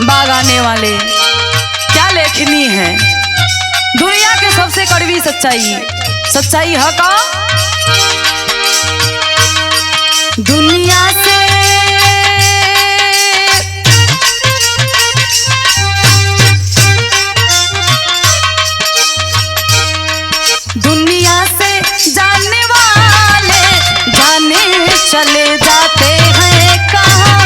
बागाने वाले क्या लेखनी है। दुनिया के सबसे कड़वी सच्चाई, सच्चाई है का दुनिया से जाने वाले जाने चले जाते हैं कहाँ।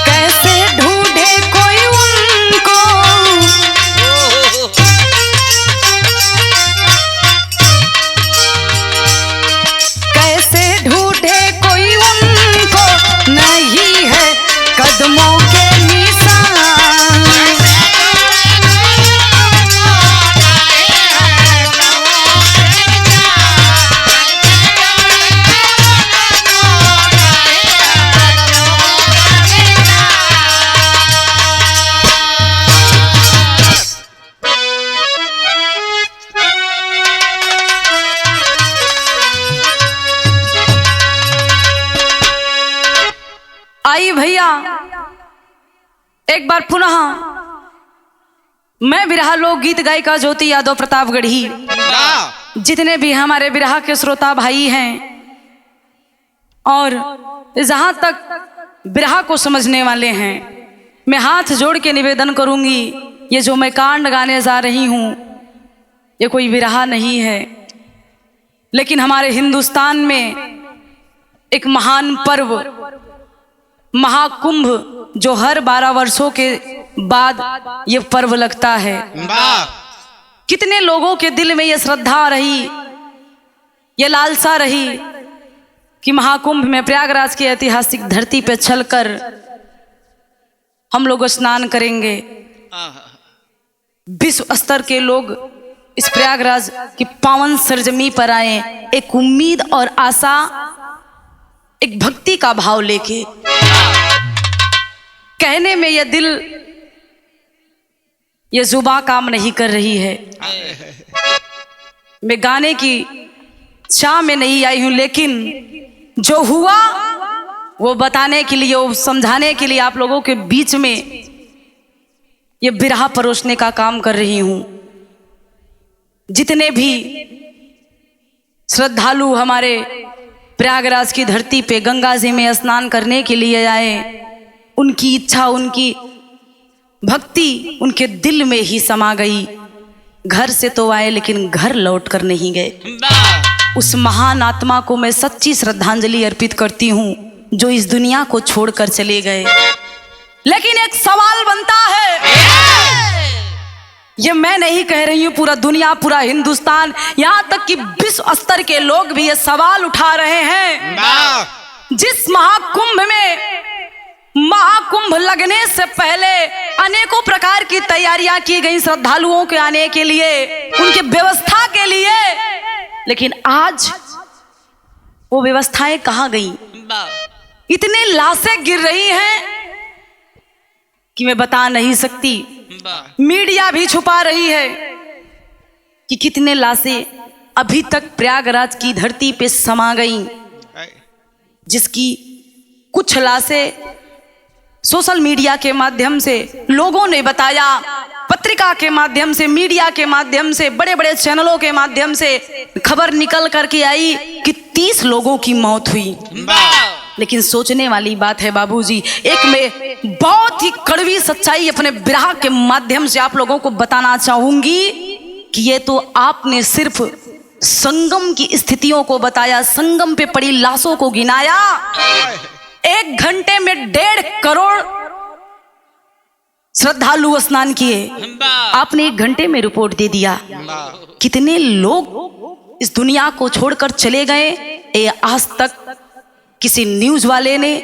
कैसे ढूंढे कोई उनको, कैसे ढूंढे कोई उनको, नहीं है कदमों के निशान। आई भैया एक बार पुनः मैं बिरहा लोकगीत गायिका ज्योति यादव प्रतापगढ़ी, जितने भी हमारे बिरहा के श्रोता भाई हैं और जहां तक बिरहा को समझने वाले हैं, मैं हाथ जोड़ के निवेदन करूंगी, ये जो मैं कांड गाने जा रही हूं ये कोई बिरहा नहीं है, लेकिन हमारे हिंदुस्तान में एक महान पर्व महाकुंभ जो हर 12 वर्षों के बाद ये पर्व लगता है। कितने लोगों के दिल में ये श्रद्धा रही, ये लालसा रही कि महाकुंभ में प्रयागराज की ऐतिहासिक धरती पे चलकर हम लोग स्नान करेंगे। विश्व स्तर के लोग इस प्रयागराज की पावन सरजमी पर आए, एक उम्मीद और आशा, एक भक्ति का भाव लेके। कहने में यह दिल, ये जुबां काम नहीं कर रही है। मैं गाने की चाह में नहीं आई हूं, लेकिन जो हुआ वो बताने के लिए, वो समझाने के लिए आप लोगों के बीच में ये बिरहा परोसने का काम कर रही हूं। जितने भी श्रद्धालु हमारे प्रयागराज की धरती पे गंगा जी में स्नान करने के लिए आए, उनकी इच्छा, उनकी भक्ति उनके दिल में ही समा गई। घर से तो आए लेकिन घर लौट कर नहीं गए। उस महान आत्मा को मैं सच्ची श्रद्धांजलि अर्पित करती हूँ जो इस दुनिया को छोड़कर चले गए। लेकिन एक सवाल बनता है, ये मैं नहीं कह रही हूँ, पूरा दुनिया, पूरा हिंदुस्तान, यहाँ तक कि विश्व स्तर के लोग भी ये सवाल उठा रहे हैं। जिस महाकुंभ लगने से पहले अनेकों प्रकार की तैयारियां की गई श्रद्धालुओं के आने के लिए, उनके व्यवस्था के लिए, लेकिन आज वो व्यवस्थाएं कहां गई? इतनी लाशें गिर रही हैं कि मैं बता नहीं सकती। मीडिया भी छुपा रही है कि कितने लाशें अभी तक प्रयागराज की धरती पे समा गई, जिसकी कुछ लाशें सोशल मीडिया के माध्यम से लोगों ने बताया, पत्रिका के माध्यम से, मीडिया के माध्यम से, बड़े बड़े चैनलों के माध्यम से खबर निकल करके आई कि 30 लोगों की मौत हुई। लेकिन सोचने वाली बात है बाबूजी, एक मैं बहुत ही कड़वी सच्चाई अपने बिरहा के माध्यम से आप लोगों को बताना चाहूंगी कि ये तो आपने सिर्फ संगम की स्थितियों को बताया, संगम पे पड़ी लाशों को गिनाया। 1 घंटे में 1.5 करोड़ श्रद्धालु स्नान किए, आपने 1 घंटे में रिपोर्ट दे दिया। कितने लोग इस दुनिया को छोड़कर चले गए, ये आज तक किसी न्यूज वाले ने,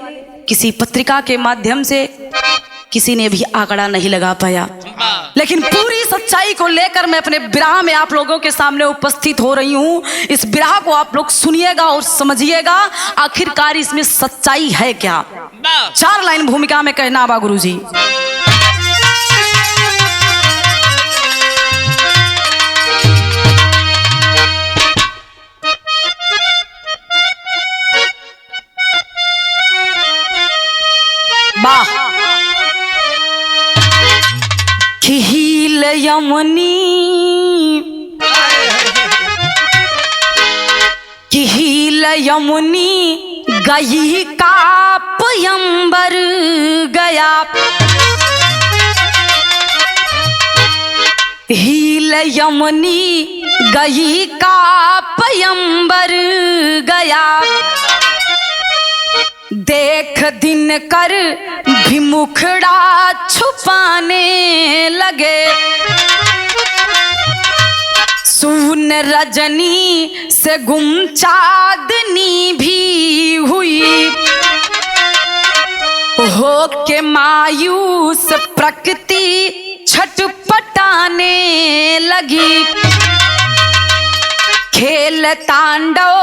किसी पत्रिका के माध्यम से किसी ने भी आंकड़ा नहीं लगा पाया। लेकिन पूरी सच्चाई को लेकर मैं अपने बिरहा में आप लोगों के सामने उपस्थित हो रही हूं। इस बिरहा को आप लोग सुनिएगा और समझिएगा आखिरकार इसमें सच्चाई है क्या। 4 लाइन भूमिका में कहना बा गुरुजी। वाह। खिल यमनी खिल यमुनी गई काप यंबर गया। हील यमुनी गई काप यंबर गया। देख दिन कर भी मुखड़ा छुपाने लगे। सुन रजनी से गुम चांदनी भी हुई। हो के मायूस प्रकृति छटपटाने लगी। खेल तांडव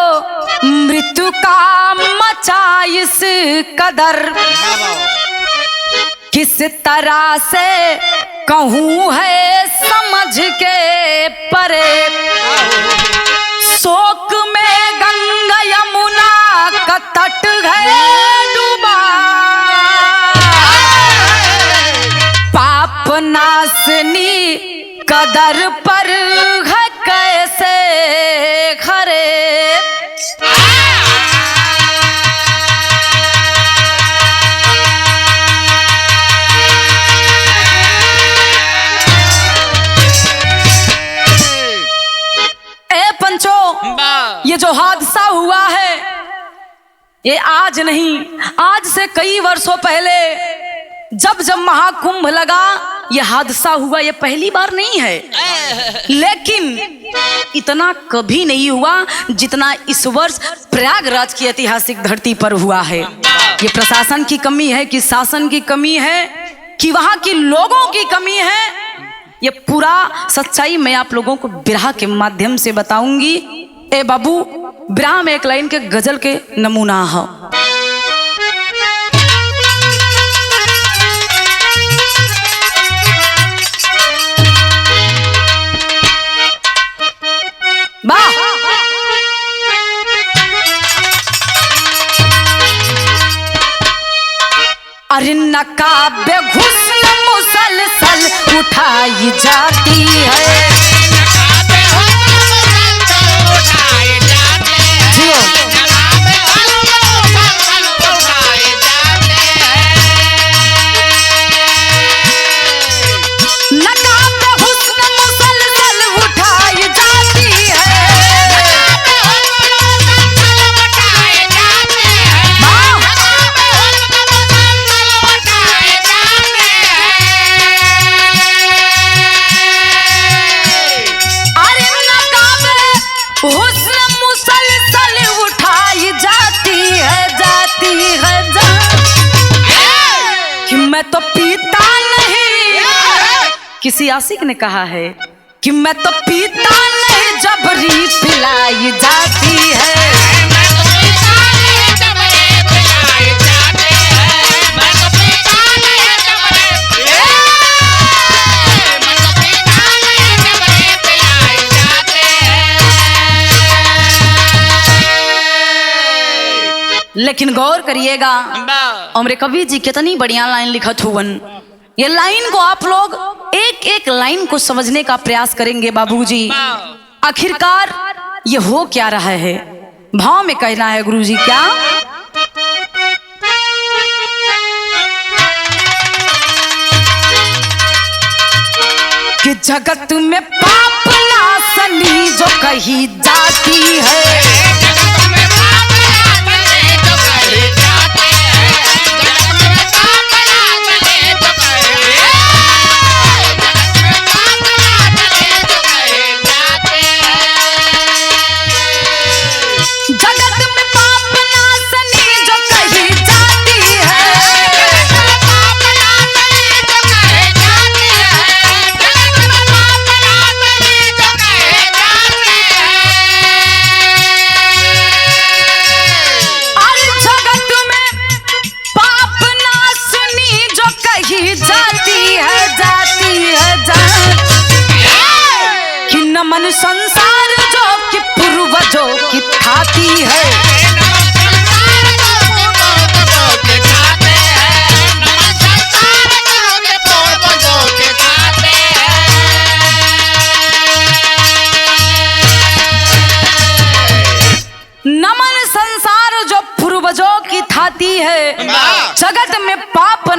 मृत्यु का मचा इस कदर। किस तरह से कहूँ है समझ के परे। शोक में गंगा यमुना का तट है डूबा। पाप नाशनी कदर पर है कैसे खरे। ये जो हादसा हुआ है ये आज नहीं, आज से कई वर्षों पहले जब महाकुंभ लगा ये हादसा हुआ। ये पहली बार नहीं है, लेकिन इतना कभी नहीं हुआ जितना इस वर्ष प्रयागराज की ऐतिहासिक धरती पर हुआ है। ये प्रशासन की कमी है कि शासन की कमी है कि वहां के लोगों की कमी है, ये पूरा सच्चाई मैं आप लोगों को बिरहा के माध्यम से बताऊंगी। ए बाबू, बिरहा में एक लाइन के गजल के नमूना है। वाह। अरे नकाबे हुस्न मुसलसल उठाई जाती है। मैं तो पीता नहीं, किसी आशिक ने कहा है कि मैं तो पीता नहीं जबरी पिलाई जाती है। लेकिन गौर करिएगा, हमरे कवि जी कितनी बढ़िया लाइन लिखत हुवन। ये लाइन को आप लोग एक एक लाइन को समझने का प्रयास करेंगे बाबूजी। आखिरकार ये हो क्या रहा है, भाव में कहना है गुरुजी क्या। कि जगत में पाप नासनी जो कही जाती है। मन संसार जो कि पूर्वजों की थाती है।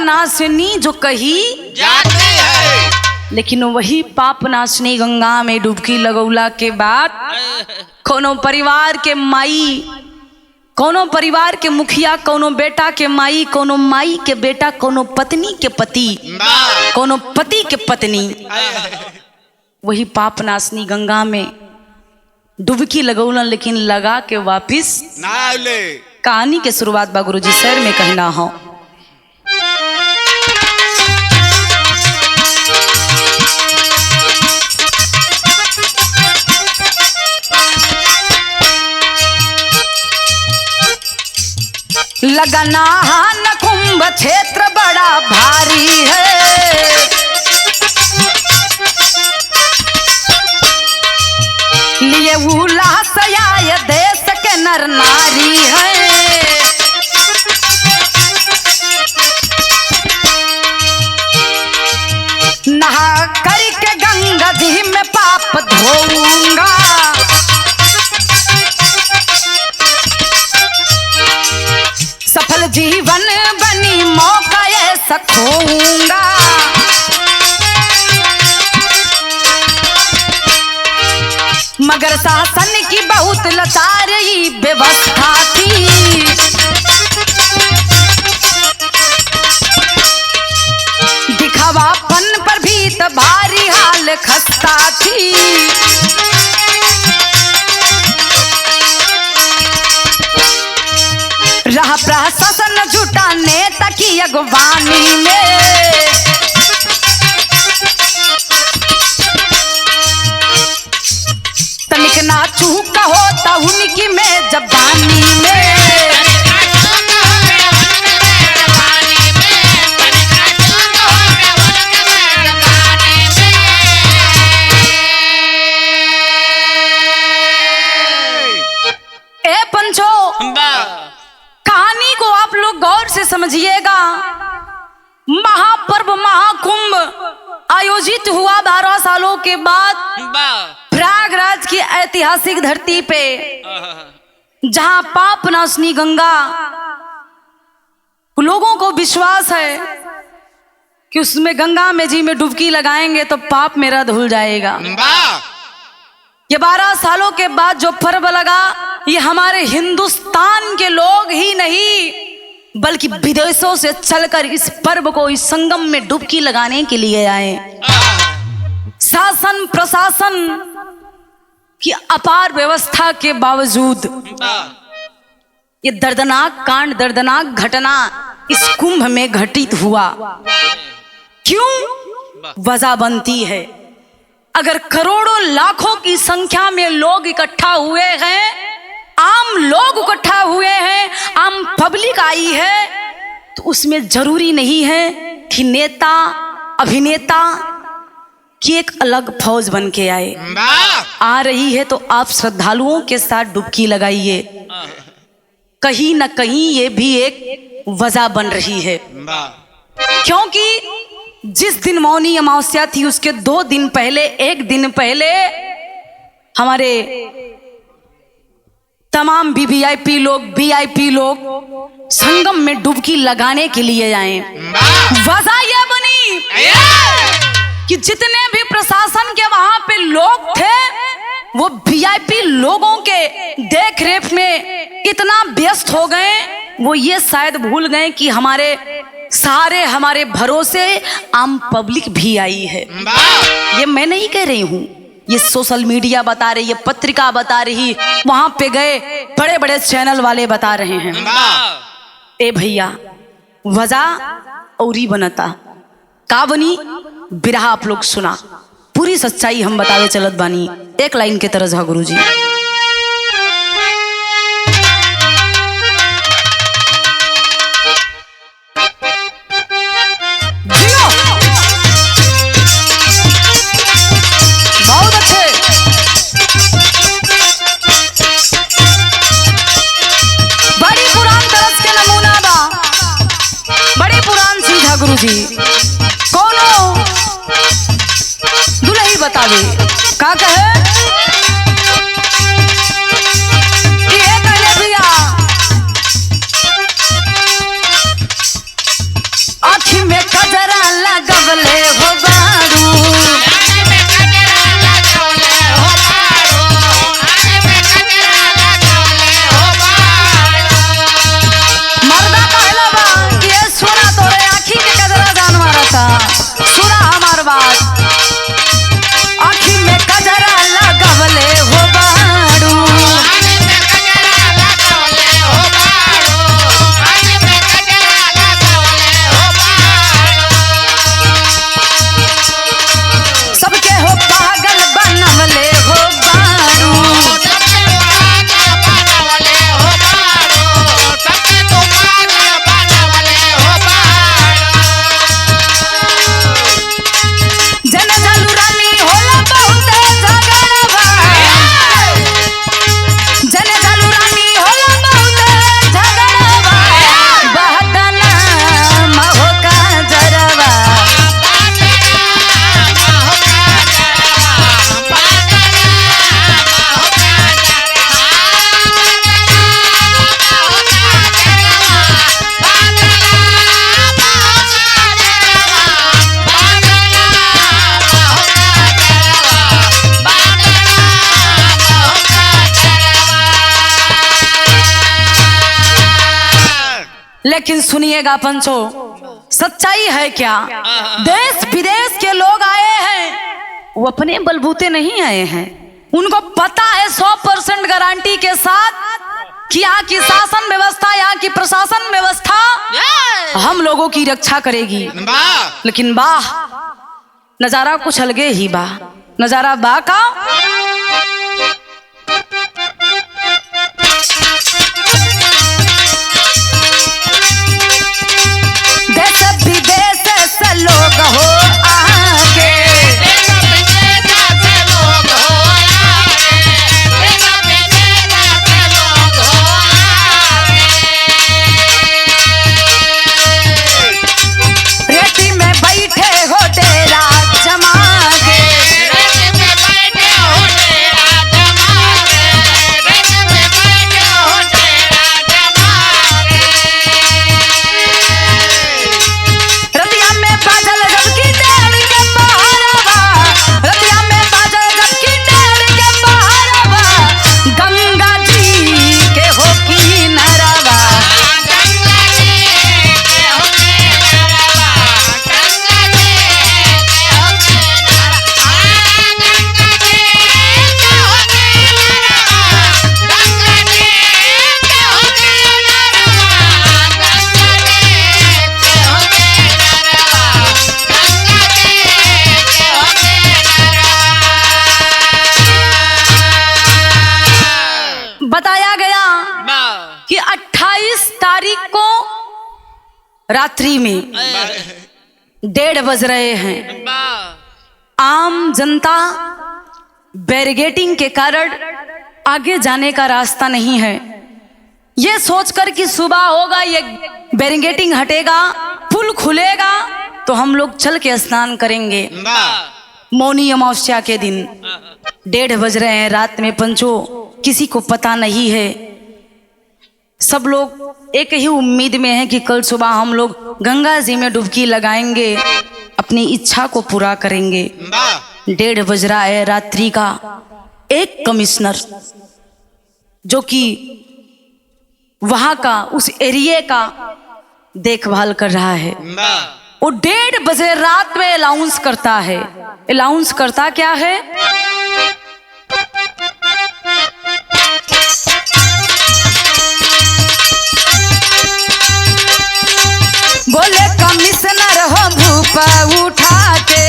नाशनी जो कही जाती है, लेकिन वही पाप नाशनी गंगा में डुबकी लगौला के बाद कोनो परिवार के माई, कोनो परिवार के मुखिया, कोनो बेटा के माई, कोनो माई के बेटा, कोनो पत्नी के पति, कोनो पति के पत्नी वही पाप नाशनी गंगा में डुबकी लगौलन, लेकिन लगा के वापिस ना ले। कहानी के शुरुआत बा गुरुजी सर में कहना हो। लगना न कुंभ क्षेत्र बड़ा भारी है, लिए उल्लास आए देश के नर नारी है। नहा करके गंगा जी में पाप धोऊंगा, सफल जीवन बनी मौका ऐसा खोऊंगा। मगर शासन की बहुत लाचारी व्यवस्था थी, दिखावापन पर भी तो भारी हाल खस्ता थी। रहा प्रशासन जुटा नेता की अगवानी में, तनिक ना चूका होता उनकी में जबानी में। ए पंचो, कहानी को आप लोग गौर से समझिएगा। महापर्व महाकुंभ आयोजित हुआ 12 सालों के बाद प्रयागराज की ऐतिहासिक धरती पे, जहां पाप नाशनी गंगा, लोगों को विश्वास है कि उसमें गंगा में जी में डुबकी लगाएंगे तो पाप मेरा धुल जाएगा। ये 12 सालों के बाद जो पर्व लगा, ये हमारे हिंदुस्तान के लोग ही नहीं बल्कि विदेशों से चलकर इस पर्व को, इस संगम में डुबकी लगाने के लिए आए। शासन प्रशासन की अपार व्यवस्था के बावजूद ये दर्दनाक कांड, दर्दनाक घटना इस कुंभ में घटित हुआ। क्यों? वजह बनती है, अगर करोड़ों लाखों की संख्या में लोग इकट्ठा हुए हैं, आम लोग इकट्ठा हुए हैं, आम पब्लिक आई है, तो उसमें जरूरी नहीं है कि नेता अभिनेता की एक अलग फौज बन के आए। आ रही है तो आप श्रद्धालुओं के साथ डुबकी लगाइए। कहीं ना कहीं ये भी एक वजह बन रही है, क्योंकि जिस दिन मौनी अमावस्या थी उसके 2 दिन पहले, 1 दिन पहले हमारे तमाम वीवीआईपी लोग, वीआईपी लोग संगम में डुबकी लगाने के लिए आए। वजह यह बनी कि जितने भी प्रशासन के वहां पे लोग थे वो वीआईपी लोगों के देख रेख में इतना व्यस्त हो गए, वो ये शायद भूल गए कि हमारे भरोसे आम पब्लिक भी आई है। ये मैं नहीं कह रही हूं, ये सोशल मीडिया बता रही, ये पत्रिका बता रही, वहां पे गए बड़े बड़े चैनल वाले बता रहे हैं। ए भैया, वजह औरी बनता का बनी बिरहा आप लोग सुना, पूरी सच्चाई हम बतावे चलत बानी। एक लाइन के तरह गुरु जी। बहुत अच्छे, बड़ी पुरान तरस के नमूना बा, बड़ी पुरान चीज है गुरु जी। कोनो दुल्ही बतावे का कहे कि ये कहले भैया आखी लेकिन सुनिएगा पंचो, सच्चाई है क्या? देश विदेश के लोग आए हैं, वो अपने बलबूते नहीं आए हैं। उनको पता है 100% गारंटी के साथ कि यहाँ की शासन व्यवस्था, यहाँ की प्रशासन व्यवस्था हम लोगों की रक्षा करेगी। लेकिन वाह, नजारा कुछ अलगे ही बा। नजारा बा का देश विदेश से लोग हो आके, रेती में बैठे हो डेरा जमा के, रतिया में बाजल जबकि डेढ़ के बहारवा, रतिया में बाजल जबकि डेढ़ के बहारवा, गंगा जी के हो की नरवा, बताया गया कि 28 तारीख को रात्रि में 1:30 बज रहे हैं। आम जनता बैरिगेटिंग के कारण आगे जाने का रास्ता नहीं है। ये सोचकर कि सुबह होगा, ये बैरिगेटिंग हटेगा, पुल खुलेगा तो हम लोग चल के स्नान करेंगे। मौनी अमावस्या के दिन 1:30 बज रहे हैं रात में पंचो, किसी को पता नहीं है। सब लोग एक ही उम्मीद में है कि कल सुबह हम लोग गंगा जी में डुबकी लगाएंगे, अपनी इच्छा को पूरा करेंगे। 1:30 बज रहा है रात्रि का। एक कमिश्नर जो कि वहां का, उस एरिया का देखभाल कर रहा है, वो 1:30 बजे रात में अनाउंस करता है। अनाउंस करता क्या है? बोले कमिश्नर हो भूप उठा के,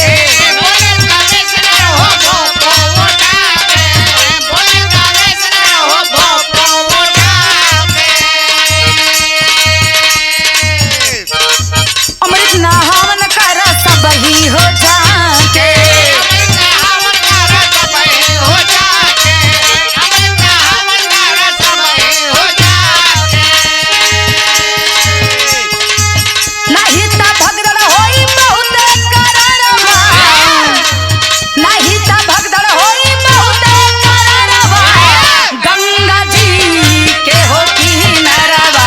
अमृत नहावन कर सब ही हो जाके, नहीं ता भगदड़ होई बहुत करारवा, नहीं ता भगदड़ होई बहुत करारवा, गंगा जी के हो की नरवा,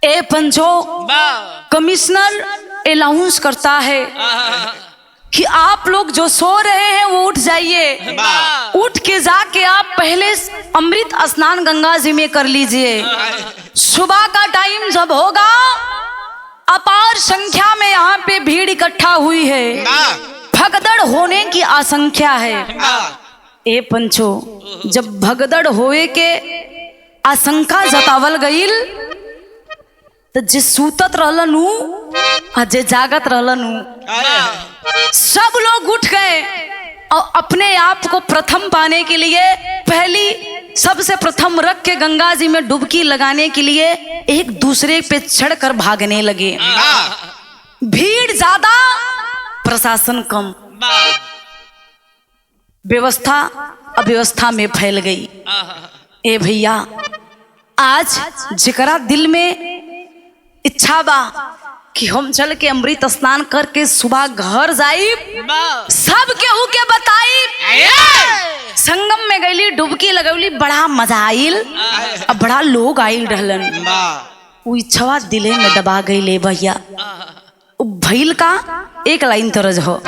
ए पंचो, कमिश्नर अनाउंस करता है कि आप लोग जो सो रहे हैं वो उठ जाइए, उठ के जाके आप पहले अमृत स्नान गंगा जी में कर लीजिए। सुबह का टाइम जब होगा, अपार संख्या में यहाँ पे भीड़ इकट्ठा हुई है, भगदड़ होने की आशंका है। ए पंचो, जब भगदड़ होए के आशंका जतावल गईल तो जे सूतत रहलन आ जे जागत रहलन, सब लोग उठ गए और अपने आप को प्रथम पाने के लिए पहली सबसे प्रथम रख के गंगा जी में डुबकी लगाने के लिए एक दूसरे पे चढ़कर भागने लगे। भीड़ ज्यादा, प्रशासन कम, व्यवस्था अव्यवस्था में फैल गई। ए भैया, आज जिकरा दिल में इच्छा बा कि हम चल के अमृत स्नान करके सुबह घर जाई, सब केहू के बताई। संगम में गईली, डुबकी लगौली, बड़ा मजा आइल, अब बड़ा लोग आइल रहलन। उ इच्छवा दिले में दबा गईले भैया। भइल का एक लाइन तरज हो,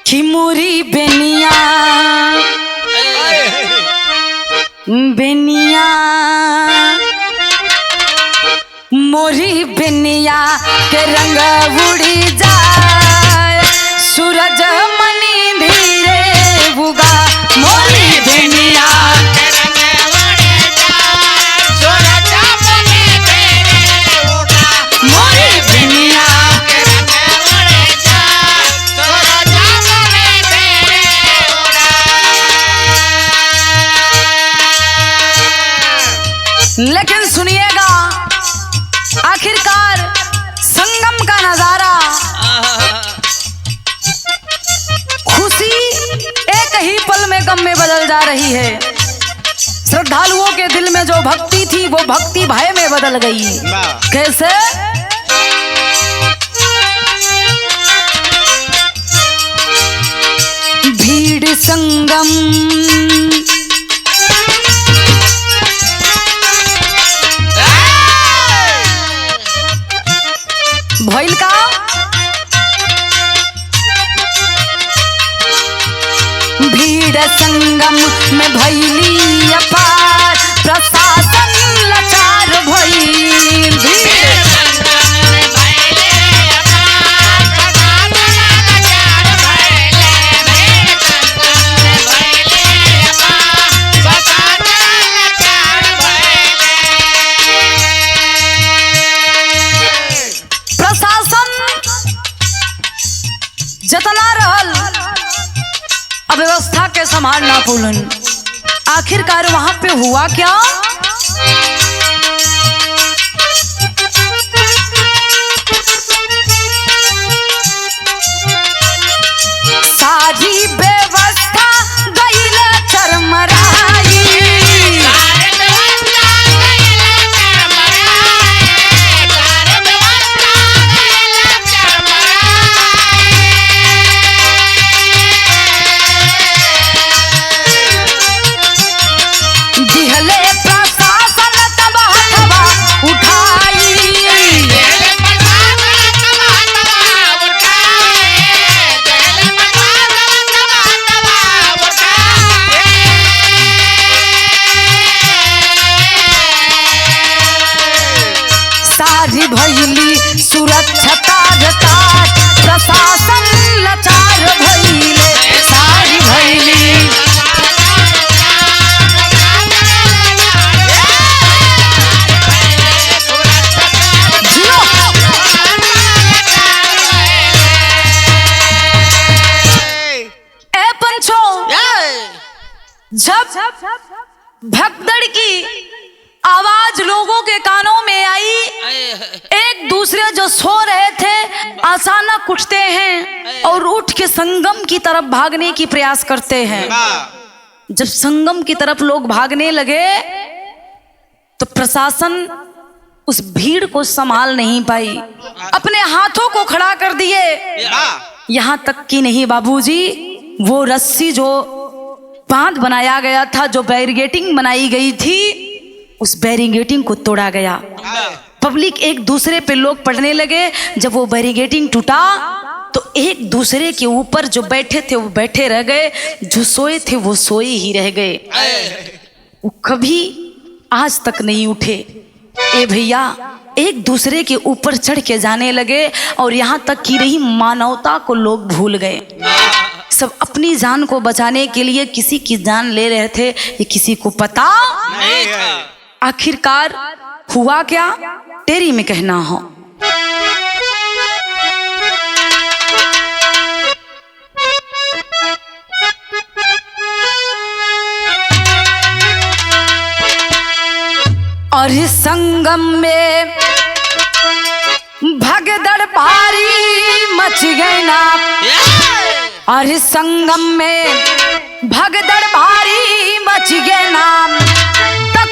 कि मोरी बेनिया बेनिया मोरी बेनिया के रंग उड़ी जाए, सूरज मनी धीरे बुगा। मोरी बेनिया के रंग उड़ी जाए, सूरज मनी धीरे बुगा। मोरी बेनिया के रंग उड़ी जाए, सूरज मनी धीरे बुगा। लेकिन सुनिएगा, आखिरकार संगम का नजारा, खुशी एक ही पल में गम में बदल जा रही है। श्रद्धालुओं के दिल में जो भक्ति थी वो भक्ति भय में बदल गई। कैसे? भीड़ संगम भइल का, भीड़ संगम में भइली अपार, प्रशासन लाचार भइल। भीड़ संगम में भइली अपार, प्रशासन लाचार भइल। भीड़ संगम में भइली अपार, प्रशासन लाचार भइल। प्रशासन जतना रहल अव्यवस्था के संभाल ना पुलन। आखिरकार वहां पे हुआ क्या? सारी व्यवस्था गईल चरमराई, भइली सुरक्षा तार, प्रशासन लाचार भइले। सारी भइली ए पंचो, जब भगदड़ की आवाज लोगों के कानों में आई, एक दूसरे जो सो रहे थे अचानक उठते हैं और उठ के संगम की तरफ भागने की प्रयास करते हैं। जब संगम की तरफ लोग भागने लगे तो प्रशासन उस भीड़ को संभाल नहीं पाई, अपने हाथों को खड़ा कर दिए। यहां तक कि नहीं बाबूजी, वो रस्सी जो बांध बनाया गया था, जो बैरिगेटिंग बनाई गई थी, उस बैरिगेटिंग को तोड़ा गया। पब्लिक एक दूसरे पे लोग पड़ने लगे। जब वो बैरिगेटिंग टूटा तो एक दूसरे के ऊपर जो बैठे थे वो बैठे रह गए, जो सोए थे वो सोए ही रह गए, वो कभी आज तक नहीं उठे। ए भैया, एक दूसरे के ऊपर चढ़ के जाने लगे और यहाँ तक कि रही मानवता को लोग भूल गए। सब अपनी जान को बचाने के लिए किसी की जान ले रहे थे, ये किसी को पता नहीं था। आखिरकार हुआ क्या, तेरी में कहना हो। और इस संगम में भग भारी मच गए ना, अरे संगम में भगदड़ भारी मच गए ना,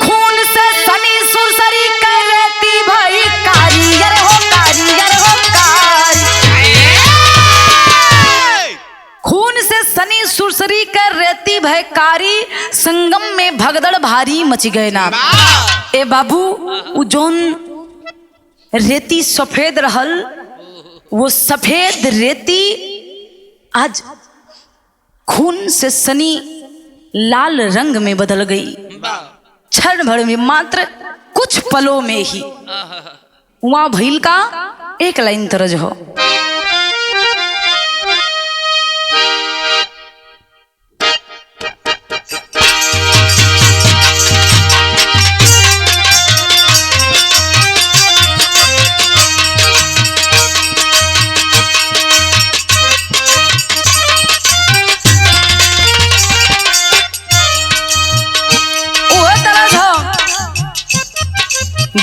खून से सनी सुरसरी कर रहती भाई कारीगर हो कारीगर हो खून से सनी सुरसरी कर रहती भाई कारी, संगम में भगदड़ भारी मच गए ना। ए बाबू उ जोन रेती सफेद रहल, वो सफेद रेती आज खून से सनी लाल रंग में बदल गई, क्षण भर में, मात्र कुछ पलों में ही। वहां भील का एक लाइन तरज हो,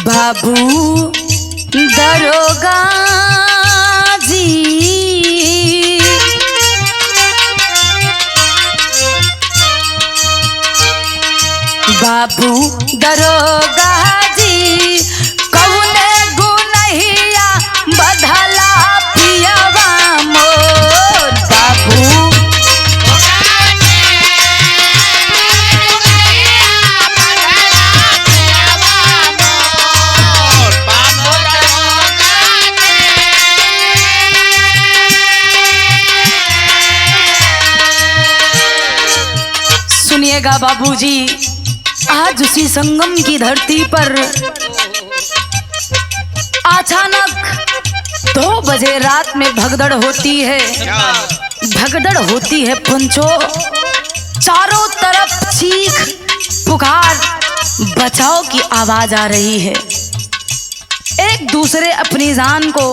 बाबू दरोगा जी, बाबू दरोगा जी, कौने गुनहिया बधला पियवा मोर, बाबू सुनिएगा बाबूजी, आज उसी संगम की धरती पर अचानक 2 बजे रात में भगदड़ होती है, भगदड़ होती है पंचो, चारों तरफ चीख पुकार बचाव की आवाज आ रही है। एक दूसरे अपनी जान को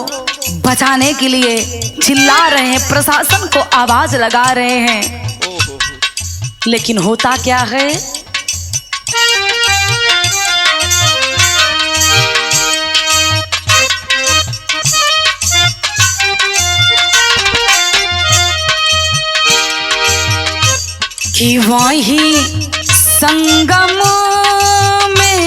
बचाने के लिए चिल्ला रहे हैं, प्रशासन को आवाज लगा रहे हैं, लेकिन होता क्या है, कि वही संगम में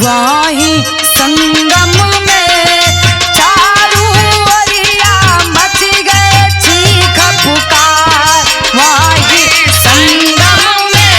वही संगम में चारू ओरिया मच गए चीख पुकार, वही संगम में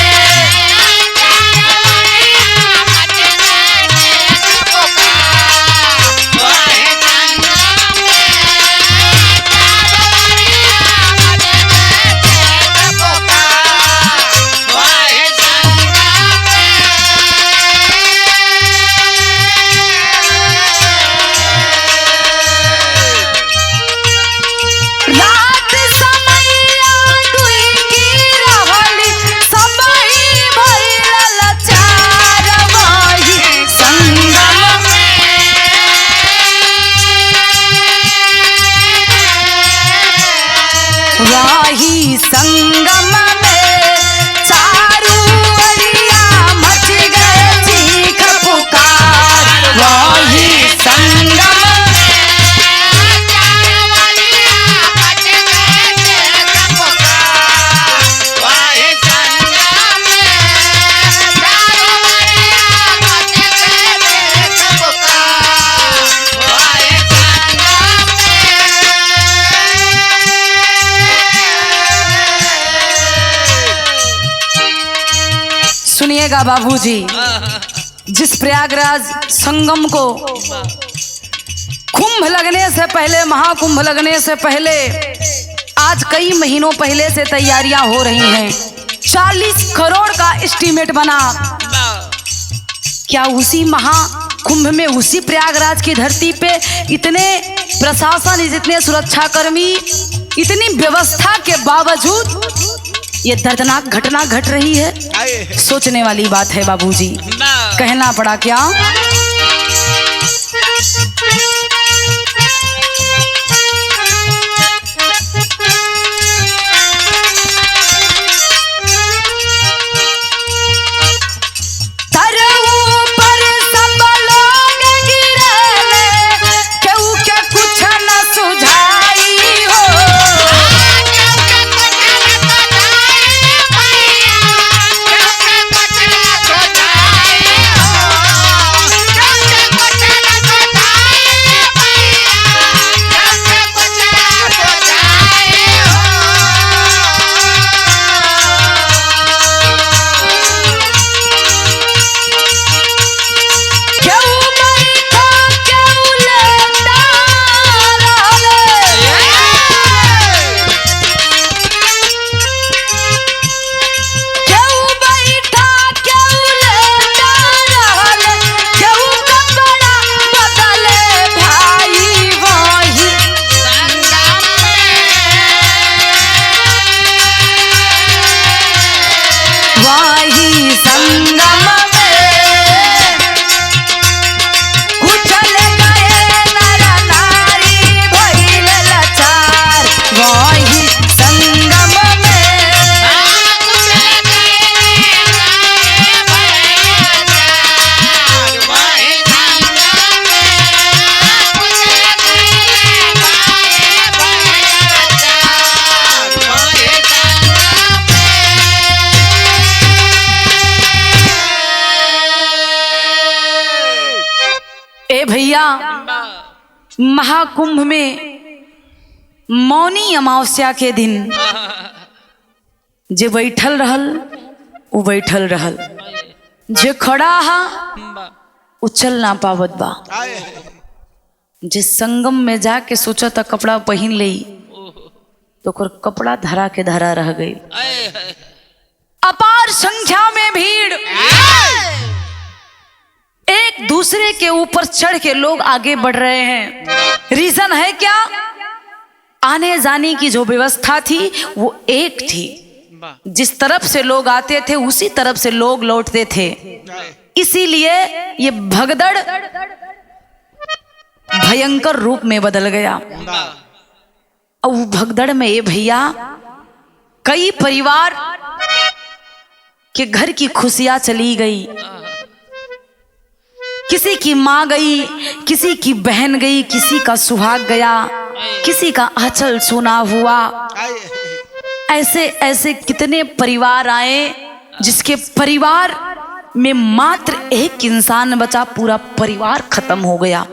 संगम में चारू ओरिया मच गए चीख पुकार, वही संगम सुनिएगा बाबूजी, जिस प्रयागराज संगम को कुंभ लगने से पहले, महाकुंभ लगने से पहले आज कई महीनों पहले से तैयारियां हो रही हैं, 40 करोड़ का एस्टीमेट बना, क्या उसी महाकुंभ में, उसी प्रयागराज की धरती पे इतने प्रशासन, इतने सुरक्षाकर्मी, इतनी व्यवस्था के बावजूद ये दर्दनाक घटना घट रही है? सोचने वाली बात है बाबूजी, कहना पड़ा क्या? तारा महाकुंभ में मौनी अमावस्या के दिन जे बैठल रहल वो बैठल रहल, जे खड़ा हा वो चल ना पावत बा, जे संगम में जाके सोचा था कपड़ा पहन ले तो ओकर कपड़ा धरा के धरा रह गई। अपार संख्या में भीड़, एक दूसरे के ऊपर चढ़ के लोग आगे बढ़ रहे हैं। रीजन है क्या? आने जाने की जो व्यवस्था थी वो एक थी, जिस तरफ से लोग आते थे उसी तरफ से लोग लौटते थे। इसीलिए ये भगदड़ भयंकर रूप में बदल गया। और वो भगदड़ में ये भैया कई परिवार के घर की खुशियां चली गई। किसी की मां गई, किसी की बहन गई, किसी का सुहाग गया, किसी का आंचल सोना हुआ। ऐसे ऐसे कितने परिवार आए जिसके परिवार में मात्र एक इंसान बचा, पूरा परिवार खत्म हो गया।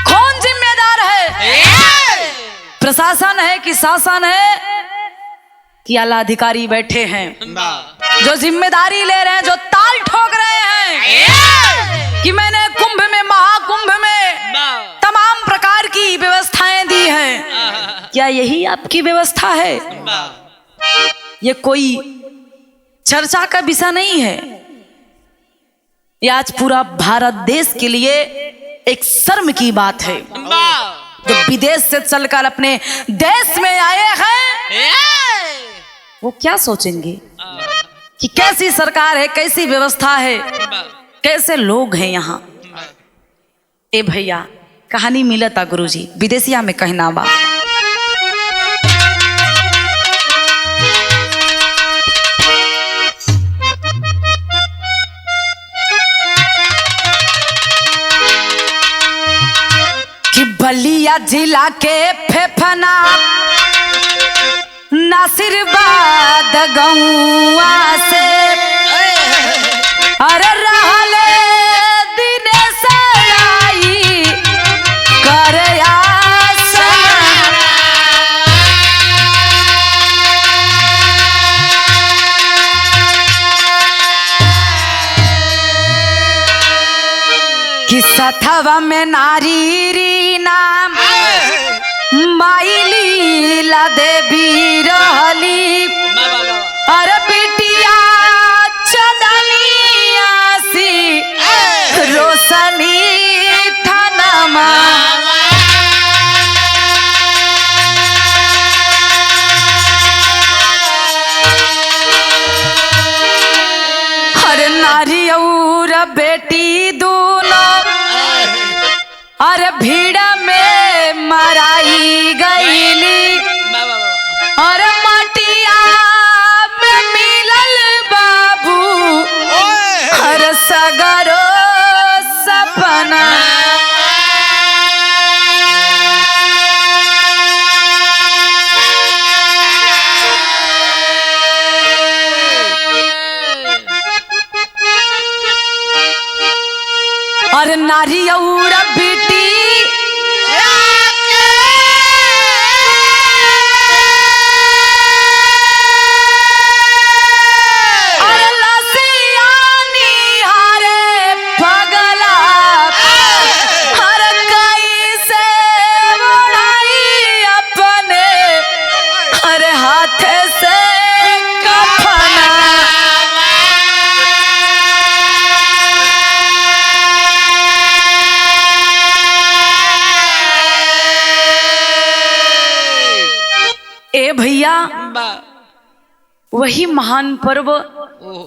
कौन जिम्मेदार है? प्रशासन है कि शासन है कि आला अधिकारी बैठे हैं जो जिम्मेदारी ले रहे हैं, जो ताल ठोक रहे हैं कि मैंने कुंभ में, महाकुंभ में तमाम प्रकार की व्यवस्थाएं दी हैं। क्या यही आपकी व्यवस्था है? ये कोई चर्चा का विषय नहीं है। ये आज पूरा भारत देश के लिए एक शर्म की बात है। जो विदेश से चलकर अपने देश में आए हैं वो क्या सोचेंगे कि कैसी सरकार है, कैसी व्यवस्था है, कैसे लोग हैं यहाँ। ए भैया कहानी मिलता गुरुजी विदेशिया में कहना बा। कि बलिया जिला के फेफना नासिरबाद गौआ से अरे रहले दिनेश आई कर आशा। कि सथवा में नारी री नाम माइली ला देवी रहली अरे बिटिया चंदनिया सी रोशनी थानमा। अरे नारी और बेटी दोनों अरे भीड़ में मराई गईली अरे मटिया में मिलल बाबू अरे सगरो सपना। अरे नारी और बेटी भैया वही महान पर्व,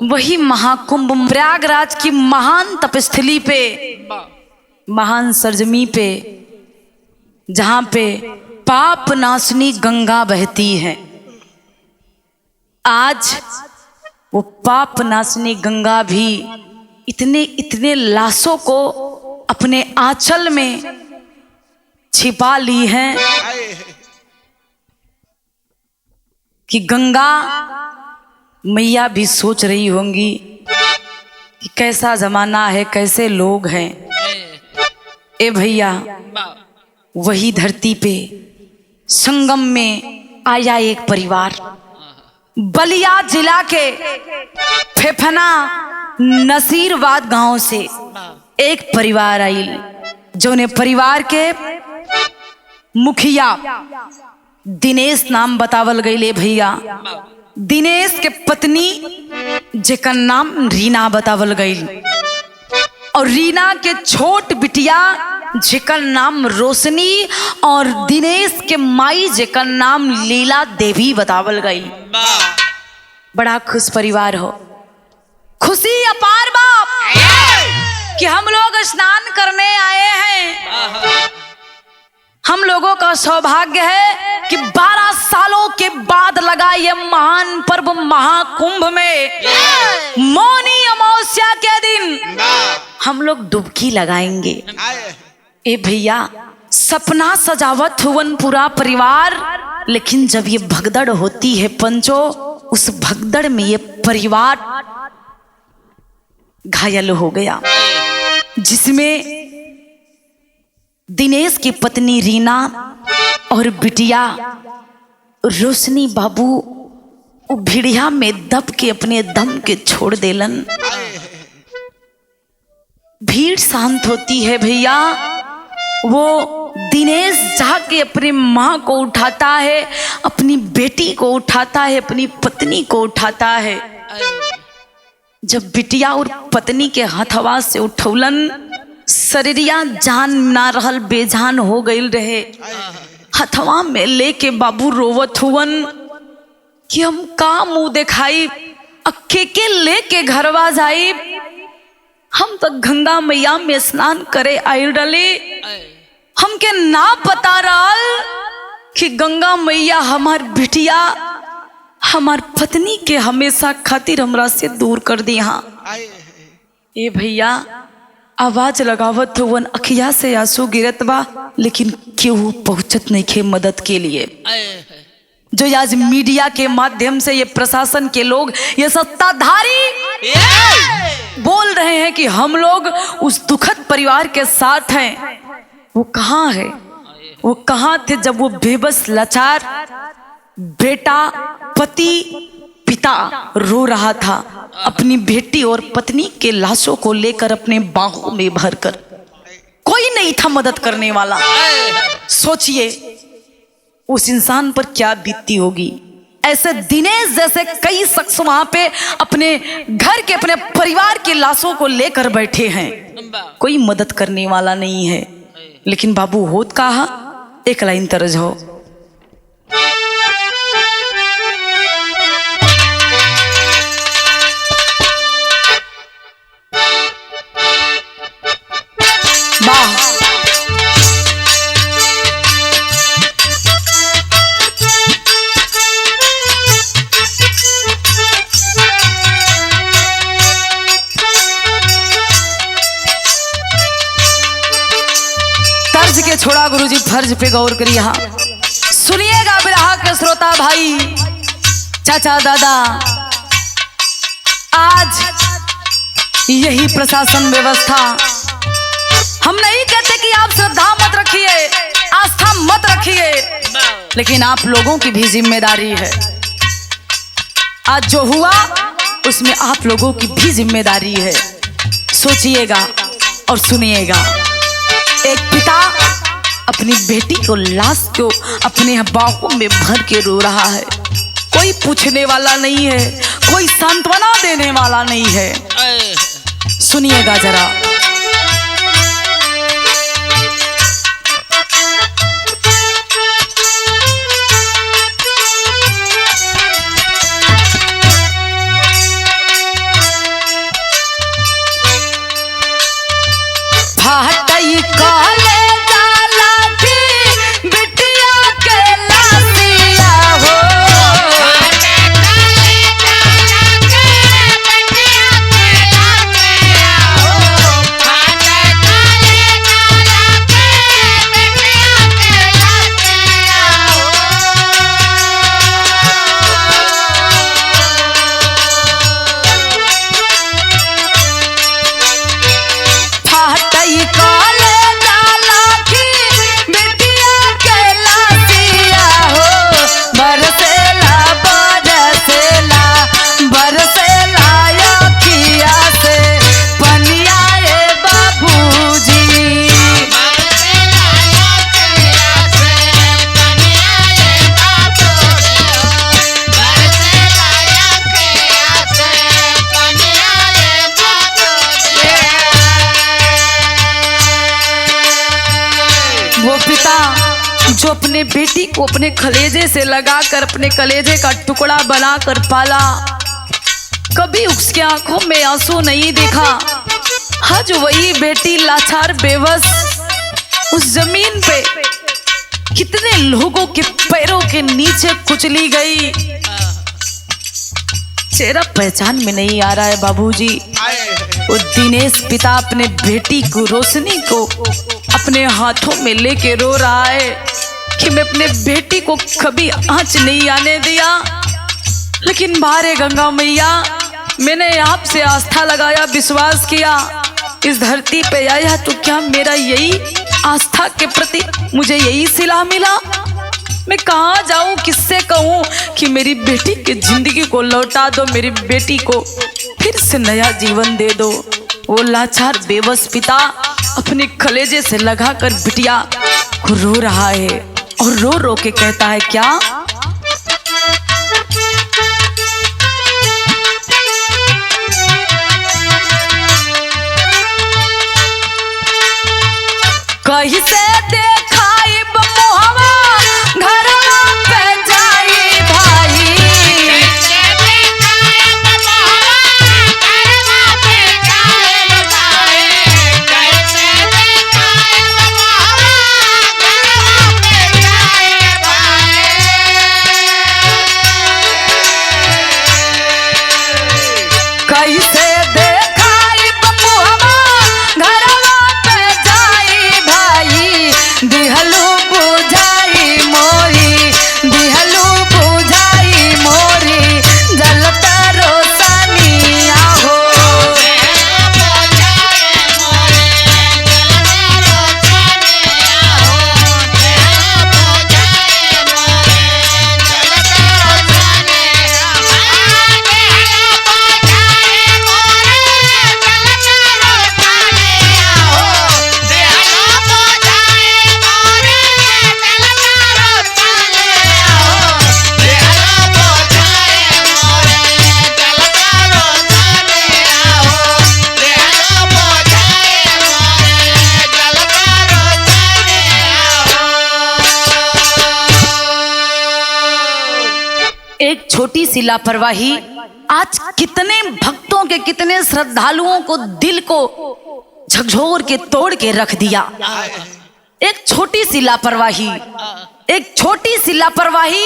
वही महाकुंभ, प्रयागराज की महान तपस्थली पे, महान सरजमी पे, जहां पे पाप नाशनी गंगा बहती है। आज वो पाप नाशनी गंगा भी इतने इतने लाशों को अपने आंचल में छिपा ली है कि गंगा मैया भी सोच रही होंगी कि कैसा जमाना है, कैसे लोग हैं। ए भैया वही धरती पे संगम में आया एक परिवार। बलिया जिला के फेफना नसीरवाद गांव से एक परिवार आई, जो ने परिवार के मुखिया दिनेश नाम बतावल गई भैया। दिनेश के पत्नी जेकर नाम रीना बतावल गई, और रीना के छोट बिटिया जेकर नाम रोशनी, और दिनेश के माई जेकर नाम लीला देवी बतावल गई। बड़ा खुश परिवार हो, खुशी अपार बाप कि हम लोग स्नान करने आए हैं। हम लोगों का सौभाग्य है कि 12 सालों के बाद लगा ये महान पर्व महाकुंभ में मौनी अमावस्या के दिन हम लोग डुबकी लगाएंगे। ए भैया, सपना सजावट हुवन पूरा परिवार, लेकिन जब ये भगदड़ होती है पंचो, उस भगदड़ में ये परिवार घायल हो गया, जिसमें दिनेश की पत्नी रीना और बिटिया रोशनी बाबू भिड़िया में दब के अपने दम के छोड़ देलन। भीड़ शांत होती है भैया, वो दिनेश जाके अपनी माँ को उठाता है, अपनी बेटी को उठाता है, अपनी पत्नी को उठाता है। जब बिटिया और पत्नी के हथवा से उठौलन, शरीरिया जान ना रहल, बेजान हो गई रहे। हथवा में लेके बाबू रोवत हुवन कि हम का मुंह दिखाई, अक्के के लेके घरवा जाई। हम तो गंगा मैया में स्नान करे आयल डले, हमके ना पता रहल कि गंगा मैया हमार बिटिया हमार पत्नी के हमेशा खातिर हमरा से दूर कर दी। हाँ ए भैया, आवाज लगावत हुवन, अखिया से आंसू गिरत बा, लेकिन केहू पहुंचत नहीं खे मदद के लिए। जो आज मीडिया के माध्यम से ये प्रशासन के लोग, ये सत्ताधारी बोल रहे हैं कि हम लोग उस दुखद परिवार के साथ हैं, वो कहाँ है? वो कहाँ थे जब वो बेबस लाचार बेटा, पति, पिता रो रहा था अपनी बेटी और पत्नी के लाशों को लेकर अपने बाहों में भरकर? कोई नहीं था मदद करने वाला। सोचिए उस इंसान पर क्या बीतती होगी। ऐसे दिनेश जैसे कई शख्स वहां पे अपने घर के, अपने परिवार के लाशों को लेकर बैठे हैं, कोई मदद करने वाला नहीं है। लेकिन बाबू होत कहा, एक लाइन तरज हो, के छोड़ा गुरुजी, फर्ज पे गौर करिए। हाँ सुनिएगा बिरहा के श्रोता भाई, चाचा, दादा, आज यही प्रशासन व्यवस्था, हम नहीं कहते कि आप श्रद्धा मत रखिए, आस्था मत रखिए, लेकिन आप लोगों की भी जिम्मेदारी है। आज जो हुआ उसमें आप लोगों की भी जिम्मेदारी है। सोचिएगा और सुनिएगा। एक पिता अपनी बेटी को, लाश को अपने बाहों में भर के रो रहा है, कोई पूछने वाला नहीं है, कोई सांत्वना देने वाला नहीं है। सुनिएगा जरा, फाटई काले जो अपने बेटी को अपने कलेजे से लगाकर अपने कलेजे का टुकड़ा बनाकर पाला, कभी उसके आंखों में आंसू नहीं देखा। आज वही बेटी लाचार बेबस उस जमीन पे कितने लोगों के पैरों के नीचे कुचली गई। चेहरा पहचान में नहीं आ रहा है बाबूजी। वो दिनेश पिता अपने बेटी को, रोशनी को अपने हाथों में लेके रो रहा है कि मैं अपने बेटी को कभी आंच नहीं आने दिया, लेकिन बारे गंगा मैया, मैंने आपसे आस्था लगाया, विश्वास किया, इस धरती पे आया तो क्या मेरा यही आस्था के प्रति मुझे यही सिला मिला? मैं कहाँ जाऊं, किससे कहूं कि मेरी बेटी की जिंदगी को लौटा दो, मेरी बेटी को फिर से नया जीवन दे दो। वो लाचार बेबस पिता अपने कलेजे से लगाकर बिटिया को रो रहा है और रो रो के कहता है क्या? कहीं से देखाई मोहवा घरवा पे जाई भाई, कहीं से देखाई मोहवा घरवा पे जाई भाई, दिहलू बुझाई मोरी, दिहलू बुझाई मोरी, जलता रोशनिया हो। एक छोटी सी लापरवाही आज कितने भक्तों के, कितने श्रद्धालुओं को, दिल को झकझोर के तोड़ के रख दिया। एक छोटी सी लापरवाही, एक छोटी सी लापरवाही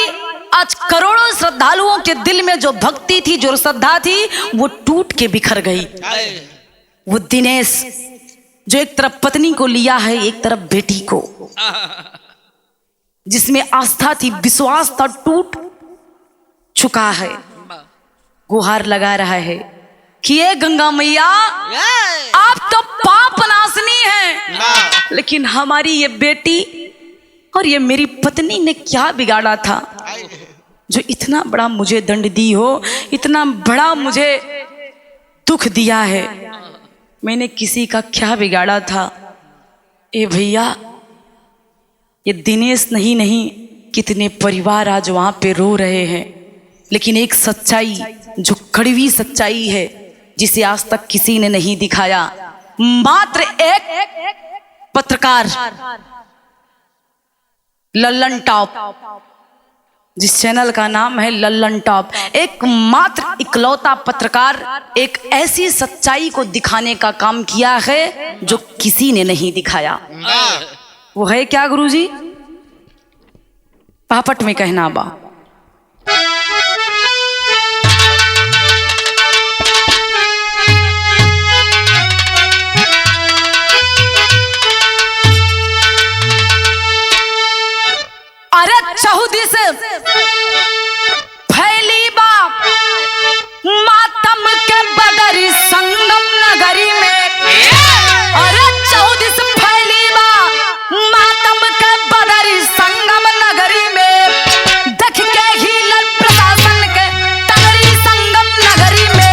आज करोड़ों श्रद्धालुओं के दिल में जो भक्ति थी, जो श्रद्धा थी, वो टूट के बिखर गई। वो दिनेश जो एक तरफ पत्नी को लिया है, एक तरफ बेटी को, जिसमें आस्था थी, विश्वास था, टूट चुका है। गुहार लगा रहा है कि ये गंगा मैया, आप तो पाप नाशनी हैं, लेकिन हमारी ये बेटी और ये मेरी पत्नी ने क्या बिगाड़ा था जो इतना बड़ा मुझे दंड दी हो, इतना बड़ा मुझे दुख दिया है? मैंने किसी का क्या बिगाड़ा था? ए भैया, ये दिनेश नहीं कितने परिवार आज वहां पे रो रहे हैं, लेकिन एक सच्चाई जो कड़वी सच्चाई है, जिसे आज तक किसी ने नहीं दिखाया, मात्र एक पत्रकार लल्लन टॉप, जिस चैनल का नाम है लल्लन टॉप, एक मात्र इकलौता पत्रकार एक ऐसी सच्चाई को दिखाने का काम किया है जो किसी ने नहीं दिखाया। वो है क्या गुरुजी? पापट में कहना बा। अरे चौदी से फैली बाप मातम के बदरी संगम नगरी में, अरे चौदी से फैली बाप मातम के बदरी संगम नगरी में, देख के हिलल प्रशासन के तगड़ी संगम नगरी में।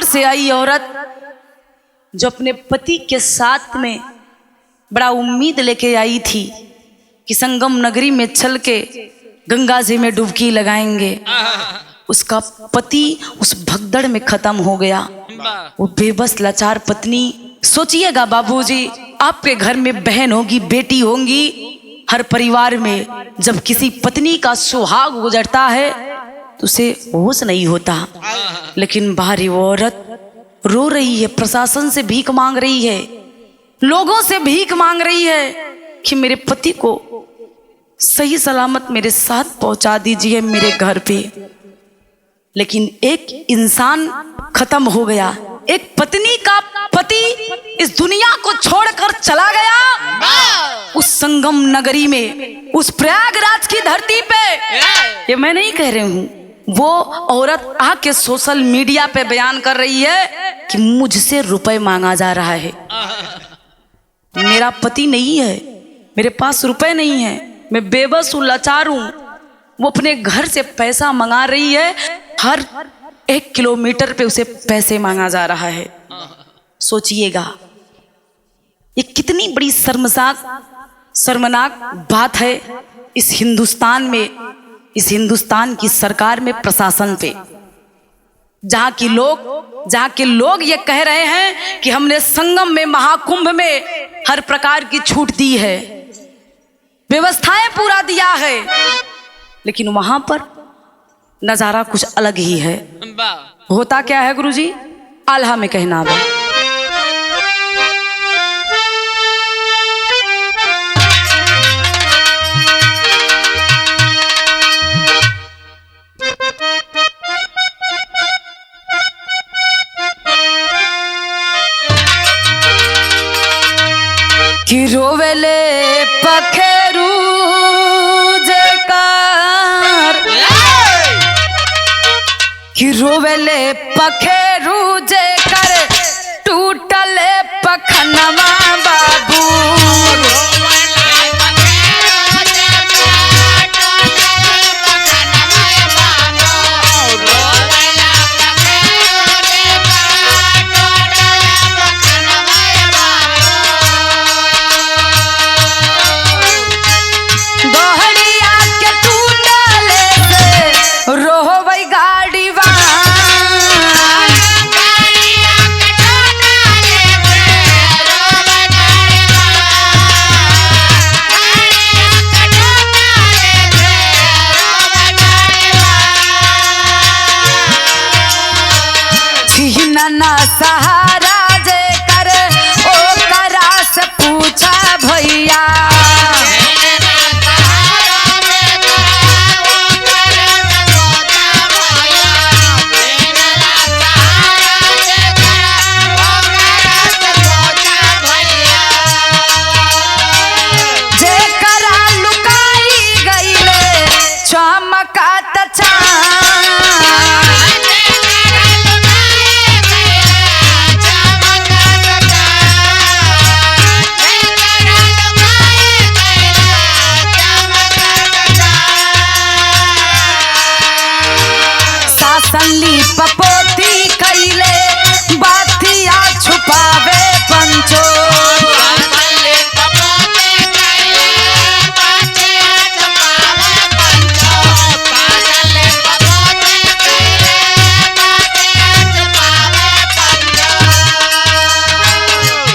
से आई औरत जो अपने पति के साथ में बड़ा उम्मीद लेके आई थी कि संगम नगरी में चल के गंगा जी में डुबकी लगाएंगे। उसका पति उस भगदड़ में खत्म हो गया। वो बेबस लाचार पत्नी, सोचिएगा बाबूजी, आपके घर में बहन होगी, बेटी होंगी, हर परिवार में जब किसी पत्नी का सुहाग गुजरता है तो उसे होश नहीं होता। लेकिन बाहरी वो औरत रो रही है, प्रशासन से भीख मांग रही है, लोगों से भीख मांग रही है कि मेरे पति को सही सलामत मेरे साथ पहुंचा दीजिए मेरे घर पे। लेकिन एक इंसान खत्म हो गया, एक पत्नी का पति इस दुनिया को छोड़कर चला गया उस संगम नगरी में, उस प्रयागराज की धरती पे। ये मैं नहीं कह रही हूं, वो औरत आके सोशल मीडिया पे बयान कर रही है कि मुझसे रुपए मांगा जा रहा है। मेरा पति नहीं है, मेरे पास रुपए नहीं है, मैं बेबस हूं, लाचार हूं। वो अपने घर से पैसा मंगा रही है, हर 1 किलोमीटर पे उसे पैसे मांगा जा रहा है। सोचिएगा ये कितनी बड़ी शर्मनाक बात है इस हिंदुस्तान में, इस हिंदुस्तान की सरकार में, प्रशासन पे, जहां के लोग ये कह रहे हैं कि हमने संगम में, महाकुंभ में हर प्रकार की छूट दी है, व्यवस्थाएं पूरा दिया है, लेकिन वहां पर नजारा कुछ अलग ही है। होता क्या है गुरुजी? आल्हा में कहना बा कि रोवेले पखेरू जेकार, कि रोवेले पखेरू जेकर टूटले पखनवा बाबू। ना सहारा जे कर ओ करा से पूछा भैया, जे करा लुकाई गईले चमकात सल्ली पपोती कैले बातिया छुपावे पंचो,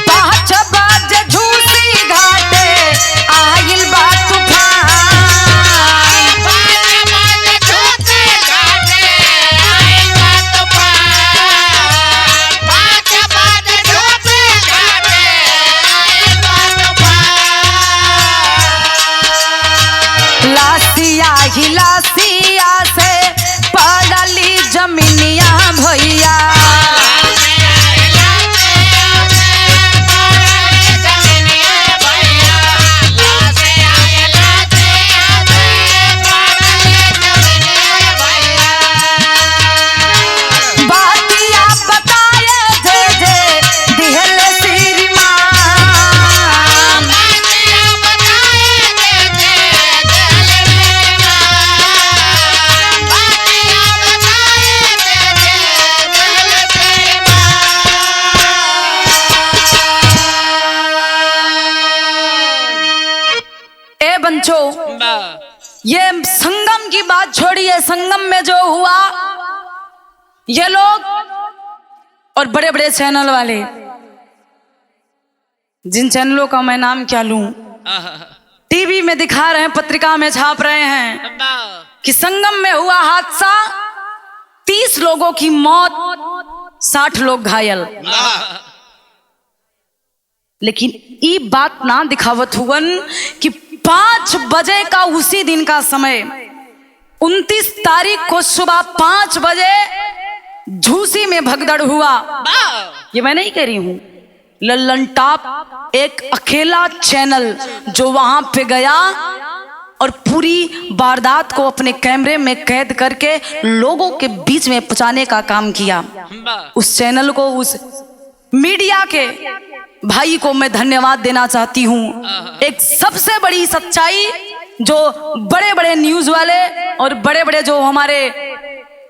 पाँच बजे झूसी घाटे आइल बा तूफान, संगम में जो हुआ, ये लोग और बड़े बड़े चैनल वाले, जिन चैनलों का मैं नाम क्या लूं, टीवी में दिखा रहे हैं, पत्रिका में छाप रहे हैं कि संगम में हुआ हादसा, 30 लोगों की मौत, 60 लोग घायल। लेकिन ये बात ना दिखावत हुवन कि 5 बजे का उसी दिन का समय, 29 तारीख को सुबह 5 बजे झूसी में भगदड़ हुआ। ये मैं नहीं कह रही हूं, लल्लन टॉप एक अकेला चैनल जो वहां पे गया और पूरी वारदात को अपने कैमरे में कैद करके लोगों के बीच में पहुंचाने का काम किया। उस चैनल को, उस मीडिया के भाई को मैं धन्यवाद देना चाहती हूं। एक सबसे बड़ी सच्चाई जो बड़े बड़े न्यूज वाले और बड़े बड़े जो हमारे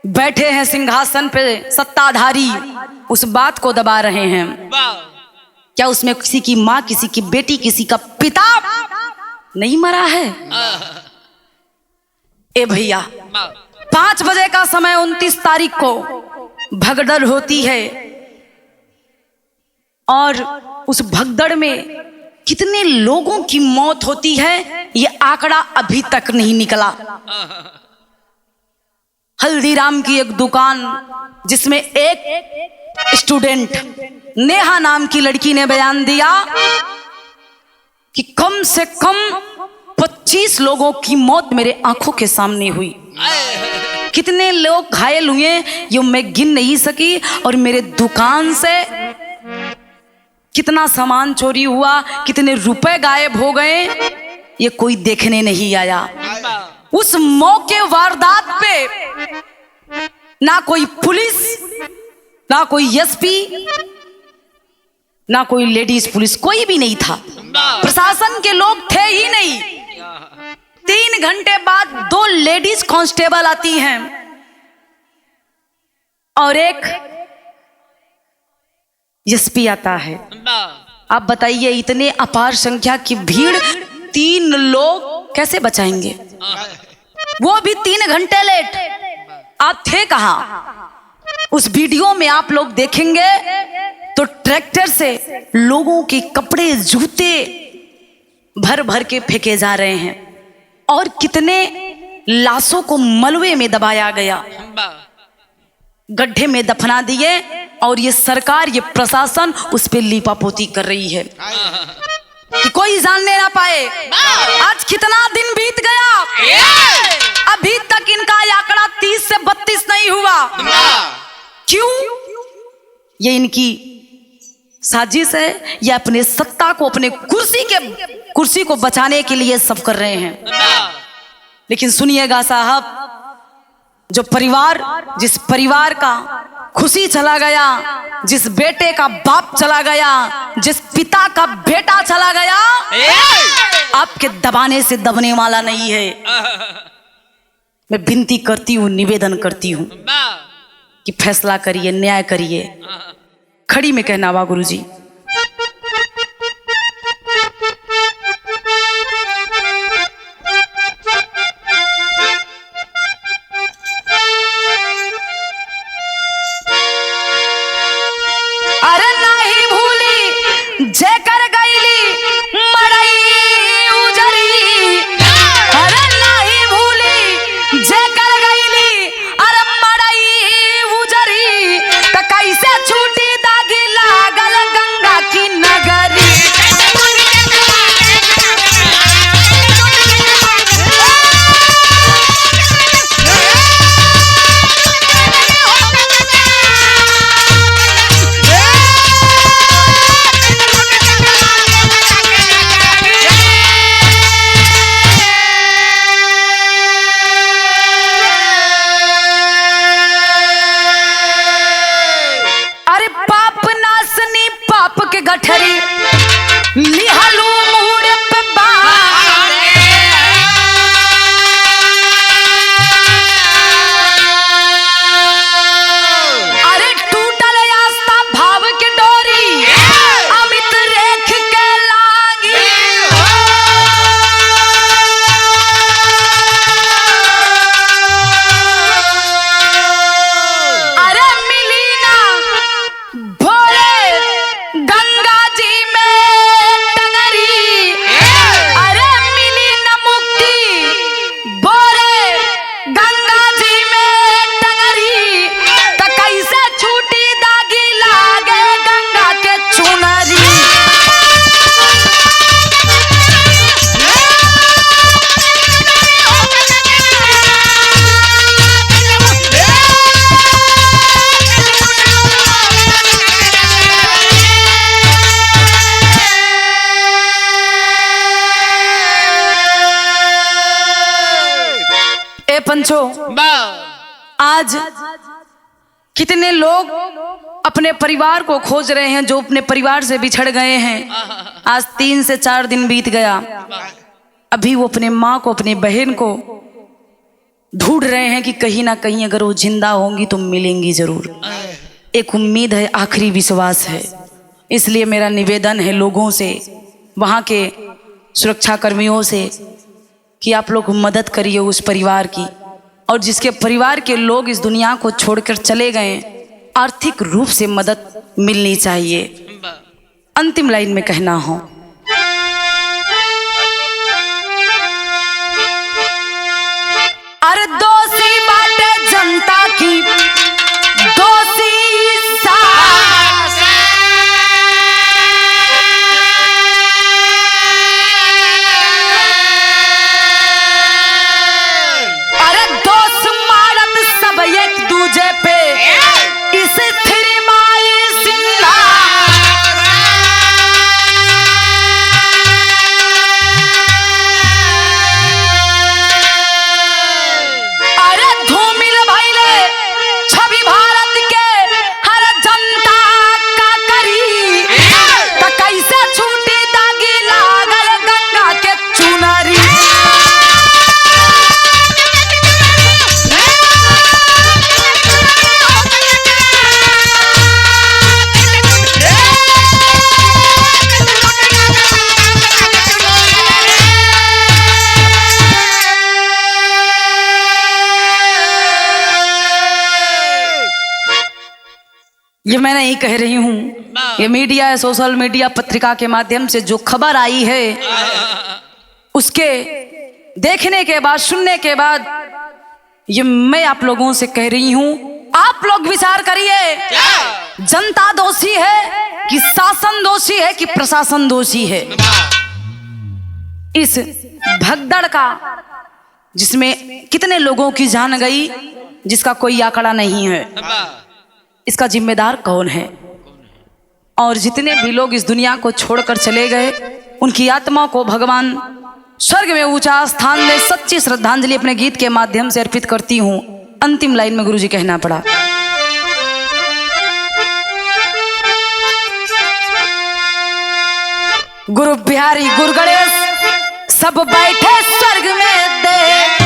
बैठे हैं सिंहासन पे सत्ताधारी, उस बात को दबा रहे हैं। क्या उसमें किसी की माँ, किसी की बेटी, किसी का पिता नहीं मरा है? ए भैया, 5 बजे का समय 29 तारीख को भगदड़ होती है और उस भगदड़ में कितने लोगों की मौत होती है ये आंकड़ा अभी तक नहीं निकला। हल्दीराम की एक दुकान जिसमें एक स्टूडेंट नेहा नाम की लड़की ने बयान दिया कि कम से कम 25 लोगों की मौत मेरे आंखों के सामने हुई। कितने लोग घायल हुए ये मैं गिन नहीं सकी, और मेरे दुकान से कितना सामान चोरी हुआ, कितने रुपए गायब हो गए, ये कोई देखने नहीं आया। उस मौके वारदात पे ना कोई पुलिस, ना कोई एसपी, ना कोई लेडीज पुलिस, कोई भी नहीं था। प्रशासन के लोग थे ही नहीं। 3 घंटे बाद 2 लेडीज कांस्टेबल आती हैं और एक एसपी आता है। आप बताइए, इतने अपार संख्या की भीड़, 3 लोग कैसे बचाएंगे? वो भी 3 घंटे लेट। आप थे कहां? उस वीडियो में आप लोग देखेंगे तो ट्रैक्टर से लोगों के कपड़े, जूते भर भर के फेंके जा रहे हैं और कितने लाशों को मलबे में दबाया गया, गड्ढे में दफना दिए, और ये सरकार, ये प्रशासन उस पर लीपापोती कर रही है कि कोई जानने ना पाए। आज कितना दिन बीत गया, अभी तक इनका आंकड़ा 30 से 32 नहीं हुआ। क्यों? ये इनकी साजिश है, या अपने सत्ता को, अपने कुर्सी को बचाने के लिए सब कर रहे हैं। लेकिन सुनिएगा साहब, जो परिवार, जिस परिवार का खुशी चला गया, जिस बेटे का बाप चला गया, जिस पिता का बेटा चला गया, आपके दबाने से दबने वाला नहीं है। मैं विनती करती हूँ, निवेदन करती हूँ कि फैसला करिए, न्याय करिए। खड़ी में कहना वा गुरुजी। अरे नहीं भूली जेकर गईली मड़ई उजरी, अरे नहीं भूली जेकर गईली अरे मड़ई उजरी, त कैसे छूटी दागी लागल गंगा की नगरी। गठरी लिहालू मुड़ पे अरे टूटल आस्था भाव के डोरी अमित रेख के लागी। आज कितने लोग अपने परिवार को खोज रहे हैं, जो अपने परिवार से बिछड़ गए हैं। आज 3 से 4 दिन बीत गया, अभी वो अपने माँ को, अपनी बहन को ढूंढ रहे हैं कि कहीं ना कहीं अगर वो जिंदा होंगी तो मिलेंगी जरूर। एक उम्मीद है, आखिरी विश्वास है। इसलिए मेरा निवेदन है लोगों से, वहाँ के सुरक्षा कर्मियों से, कि आप लोग मदद करिए उस परिवार की, और जिसके परिवार के लोग इस दुनिया को छोड़कर चले गए, आर्थिक रूप से मदद मिलनी चाहिए। अंतिम लाइन में कहना हो, अरे दोषी बाटे जनता की, दोषी अरे दोष मारत सब एक दूजे पे, इस थिरमाई सिन्हा। अरे धूमिल भइले छवि भारत के हर जनता का करी, तो कैसे छूटी दागी लागल गंगा के चुनरी। ये मैं नहीं कह रही हूँ, ये मीडिया, सोशल मीडिया, पत्रिका के माध्यम से जो खबर आई है, उसके देखने के बाद, सुनने के बाद, ये मैं आप लोगों से कह रही हूँ, आप लोग विचार करिए, जनता दोषी है कि शासन दोषी है कि प्रशासन दोषी है। इस भगदड़ का, जिसमें कितने लोगों की जान गई, जिसका कोई आंकड़ा नहीं है, इसका जिम्मेदार कौन है? और जितने भी लोग इस दुनिया को छोड़कर चले गए, उनकी आत्मा को भगवान स्वर्ग में ऊंचा स्थान दे, सच्ची श्रद्धांजलि अपने गीत के माध्यम से अर्पित करती हूँ। अंतिम लाइन में गुरुजी कहना पड़ा, गुरु बिहारी गुरु गणेश सब बैठे स्वर्ग में दे।